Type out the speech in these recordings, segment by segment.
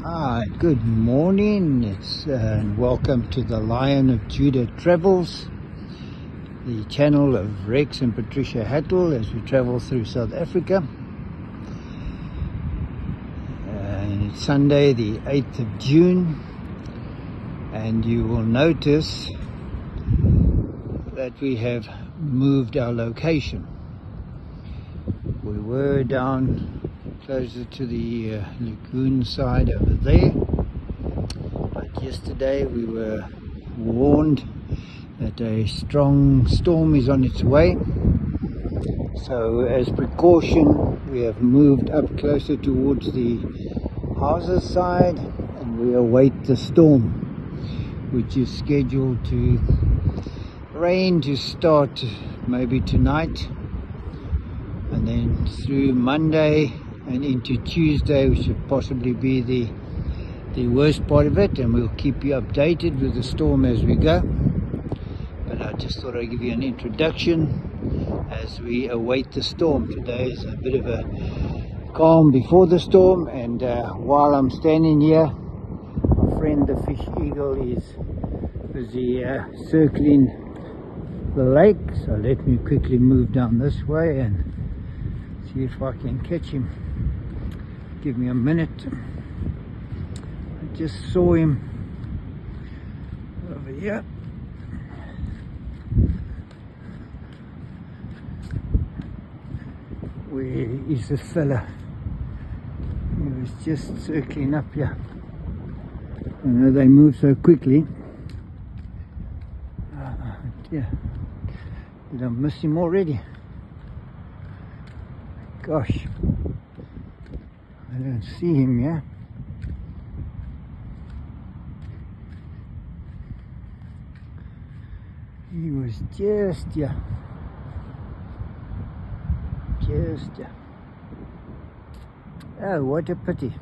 Hi, good morning. Welcome to the Lion of Judah Travels, the channel of Rex and Patricia Hattel as we travel through South Africa. And it's Sunday, the 8th of June, and you will notice that we have moved our location. We were down closer to the lagoon side over there, but yesterday we were warned that a strong storm is on its way, so as precaution we have moved up closer towards the houses side, and we await the storm, which is scheduled to rain to start maybe tonight, and then through Monday and into Tuesday, which should possibly be the worst part of it, and we'll keep you updated with the storm as we go. But I just thought I'd give you an introduction as we await the storm. Today is a bit of a calm before the storm, and while I'm standing here, my friend the fish eagle is busy circling the lake, so let me quickly move down this way and see if I can catch him. Give me a minute. I just saw him over here. Where is this fella? He was just circling up here. I know they move so quickly. Yeah. Did I miss him already? Gosh, I don't see him yet. He was just here. Just here. Oh, what a pity.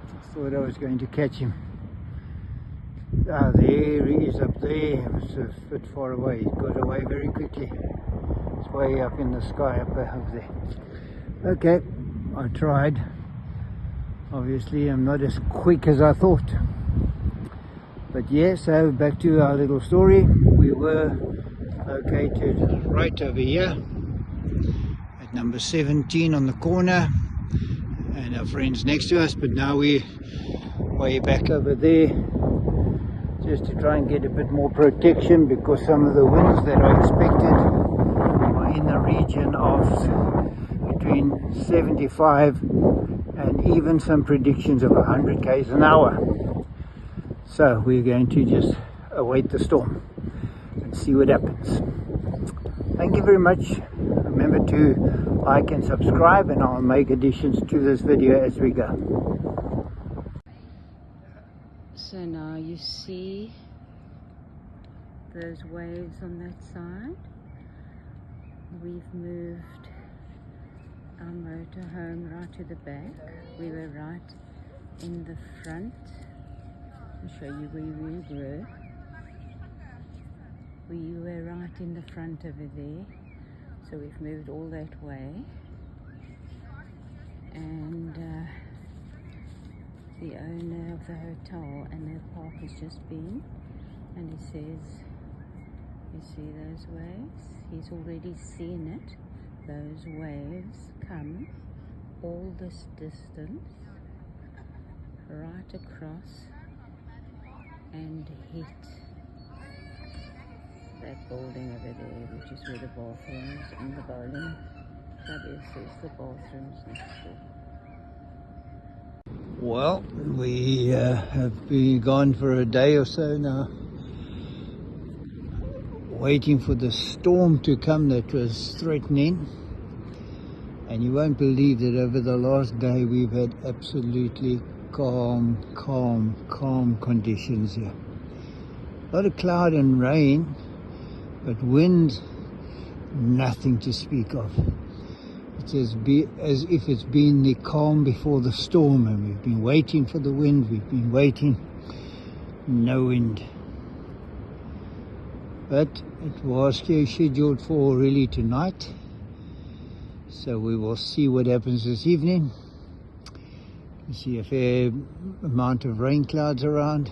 I thought I was going to catch him. Ah, there he is up there. It was a bit far away. He got away very quickly. It's way up in the sky up there. Okay, I tried. Obviously I'm not as quick as I thought. But yeah, so back to our little story. We were located right over here at number 17 on the corner, and our friends next to us, but now we're way back over there just to try and get a bit more protection, because some of the winds that are expected are in the region of between 75 and even some predictions of 100 k's an hour. So we're going to just await the storm and see what happens. Thank you very much. Remember to like and subscribe, and I'll make additions to this video as we go. So now you see those waves on that side. We've moved our motorhome right to the back. We were right in the front. I'll show you where we were. We were right in the front over there. So we've moved all that way. And the owner of the hotel and their park has just been, and he says, you see those waves? He's already seen it. Those waves come all this distance right across and hit that building over there, which is where the bathrooms and the bowling club is. There's the bathrooms next door. Well, we have been gone for a day or so now, waiting for the storm to come that was threatening, and you won't believe that over the last day we've had absolutely calm conditions here. A lot of cloud and rain, but wind, nothing to speak of. It's as if it's been the calm before the storm, and we've been waiting for the wind, we've been waiting, no wind. But it was scheduled for really tonight, so we will see what happens this evening. You see a fair amount of rain clouds around.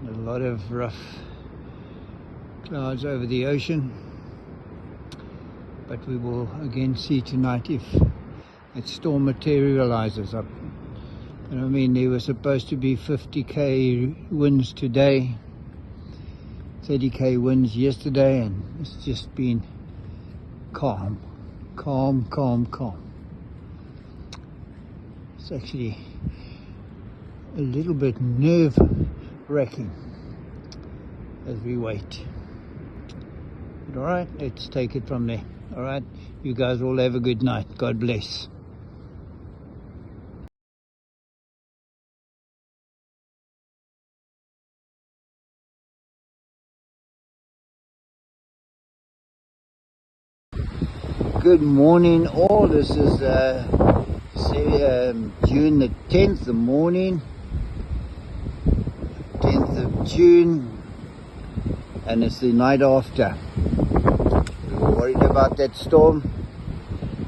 A lot of rough clouds over the ocean. But we will again see tonight if that storm materializes up. You know what I mean? There were supposed to be 50k winds today, 30k winds yesterday, and it's just been calm. It's actually a little bit nerve-wracking as we wait. But all right, let's take it from there. All right, you guys all have a good night. God bless. Good morning all. This is June the 10th, the morning, 10th of June, and it's the night after. We were worried about that storm,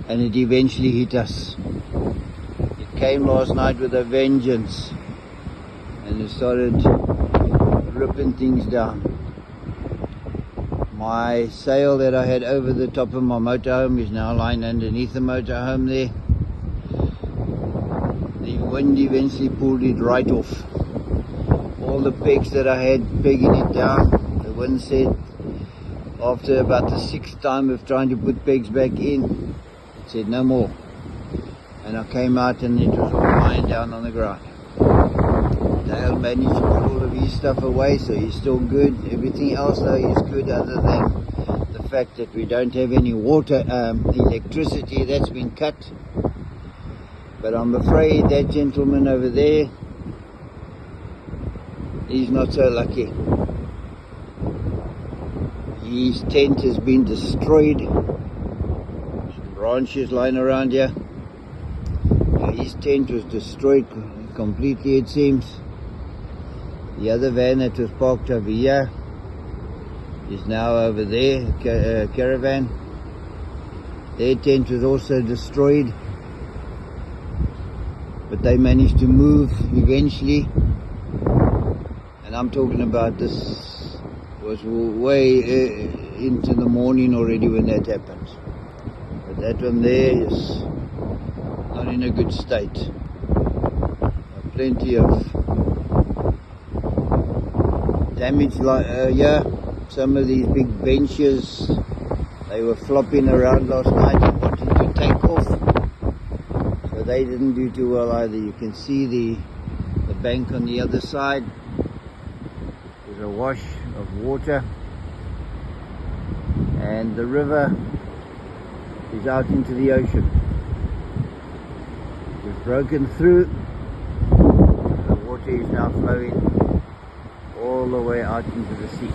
and it eventually hit us. It came last night with a vengeance, and it started ripping things down. My sail that I had over the top of my motorhome is now lying underneath the motorhome there. The wind eventually pulled it right off. All the pegs that I had pegging it down, the wind said after about the 6th time of trying to put pegs back in, it said no more. And I came out and it was all lying down on the ground. Dale managed to put all of his stuff away, so he's still good. Everything else though is good, other than the fact that we don't have any water, electricity, that's been cut. But I'm afraid that gentleman over there, he's not so lucky. His tent has been destroyed. Some branches lying around here. His tent was destroyed completely, it seems. The other van that was parked over here is now over there, caravan. Their tent was also destroyed, but they managed to move eventually. And I'm talking about this was way into the morning already when that happened. But that one there is not in a good state. Plenty of damage here. Some of these big benches, they were flopping around last night and wanting to take off, so they didn't do too well either. You can see the bank on the other side. There's a wash of water, and the river is out into the ocean. We've broken through. The water is now flowing all the way out into the sea.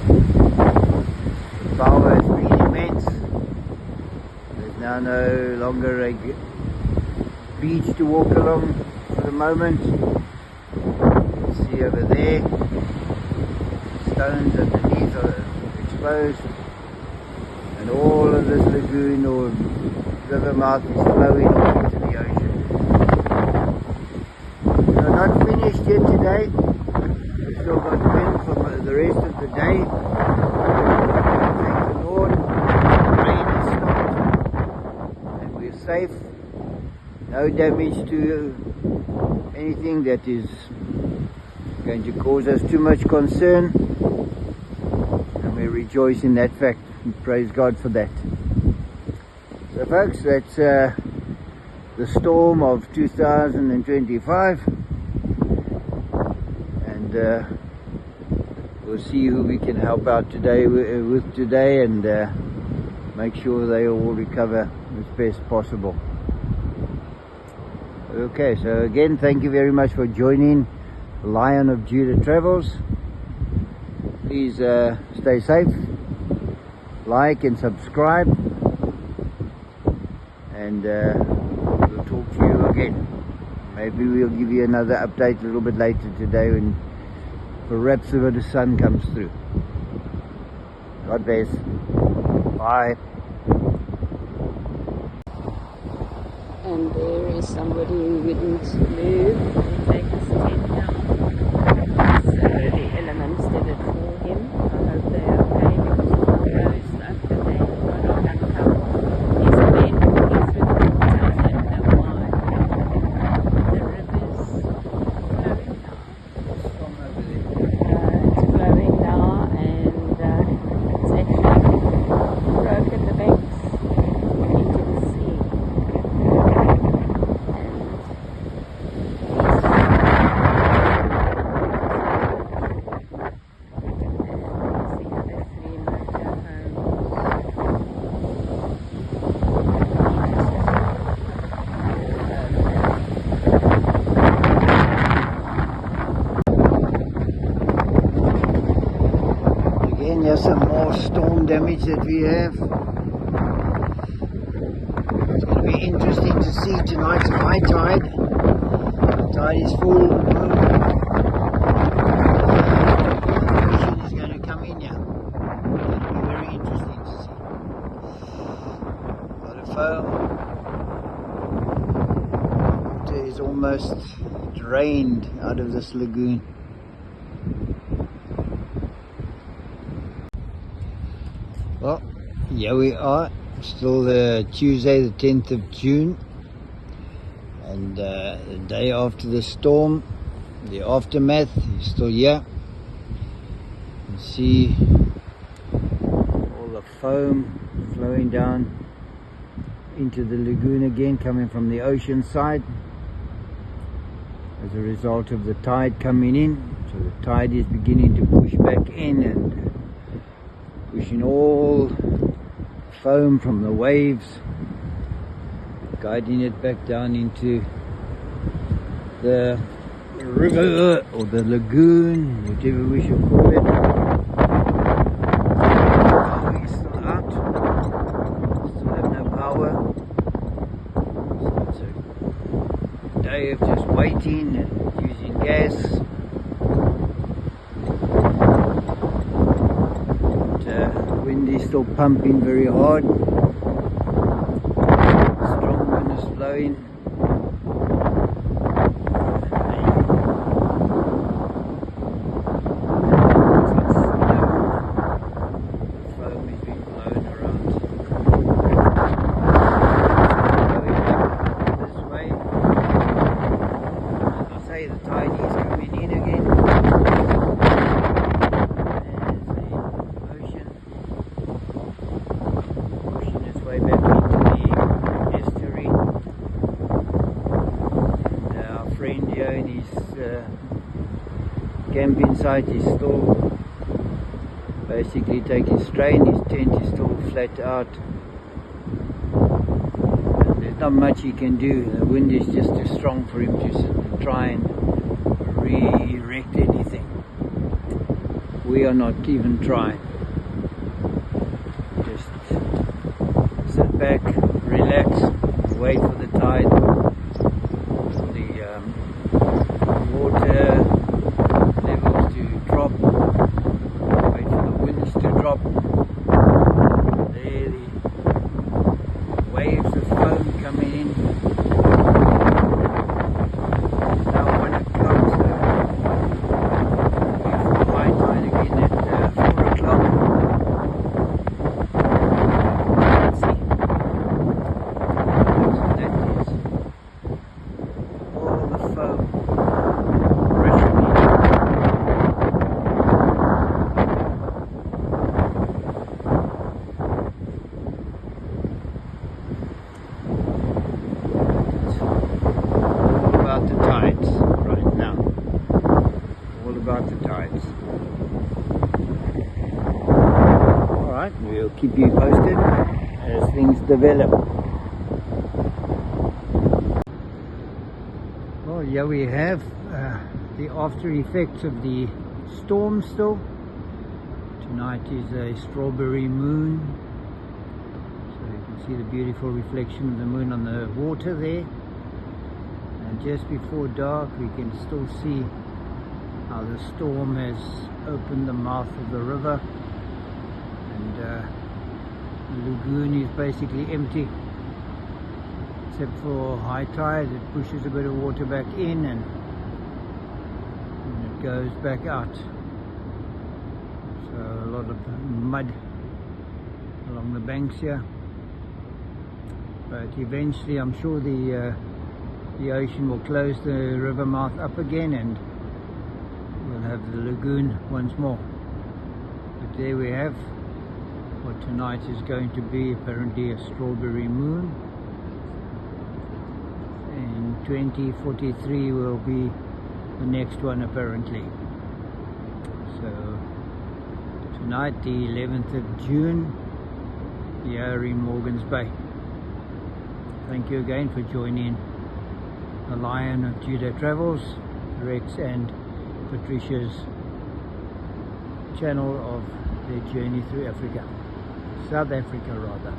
The power has been immense. There's now no longer a beach to walk along for the moment. You can see over there, stones underneath are exposed, and all of this lagoon or river mouth is flowing into the ocean. So not finished yet today. We've still got wind for the rest of the day. Thank the Lord, the rain has stopped and we're safe. No damage to anything that is going to cause us too much concern, and we rejoice in that fact and praise God for that. So folks, that's the storm of 2025, and we'll see who we can help out today with today, and make sure they all recover as best possible. Okay, so again, thank you very much for joining Lion of Judah Travels. Please stay safe, like and subscribe, and we'll talk to you again. Maybe we'll give you another update a little bit later today when perhaps the sun comes through. God bless. Bye. And there is somebody who wouldn't move and take his tent down. So the elements did it for him. I hope they're okay because all those up the day are not uncovered. There's a man walking through the water. I don't know why. The river's flowing now. It's flowing now and it's actually broken the banks into the sea. Again, there's some more storm damage that we have. It's going to be interesting to see tonight's high tide. The tide is full. The ocean is going to come in here. It's going to be very interesting to see. A lot of foam. Water is almost drained out of this lagoon. Well, here we are, still Tuesday the 10th of June, and the day after the storm, the aftermath is still here. You can see all the foam flowing down into the lagoon again, coming from the ocean side as a result of the tide coming in. So the tide is beginning to push back in and pushing all foam from the waves, guiding it back down into the river or the lagoon, whatever we should call it. Power is still out, still have no power, so it's a day of just waiting and using gas. Wind is still pumping very hard. Strong wind is blowing. Foam is being blown around. Going up this way. As I say, the tide is coming in again. Way back into the estuary, and our friend here in his camping site is still basically taking strain. His tent is still flat out and there's not much he can do. The wind is just too strong for him to try and re-erect anything. We are not even trying. Sit back, relax, wait for the tide, for the water levels to drop, wait for the winds to drop. There the waves of foam coming in. It's now 1 o'clock, so before high tide again at 4 o'clock. Alright, we'll keep you posted as things develop. Well, here we have the after effects of the storm still. Tonight is a strawberry moon. So you can see the beautiful reflection of the moon on the water there. And just before dark we can still see how the storm has opened the mouth of the river, and the lagoon is basically empty. It's except for high tide. It pushes a bit of water back in and it goes back out. So a lot of mud along the banks here. But eventually I'm sure the ocean will close the river mouth up again and we'll have the lagoon once more. But there we have what tonight is going to be apparently a strawberry moon. And 2043 will be the next one apparently. So tonight, the 11th of June, here in Morgan's Bay. Thank you again for joining the Lion of Judah Travels, Rex and Patricia's channel of their journey through Africa, South Africa rather.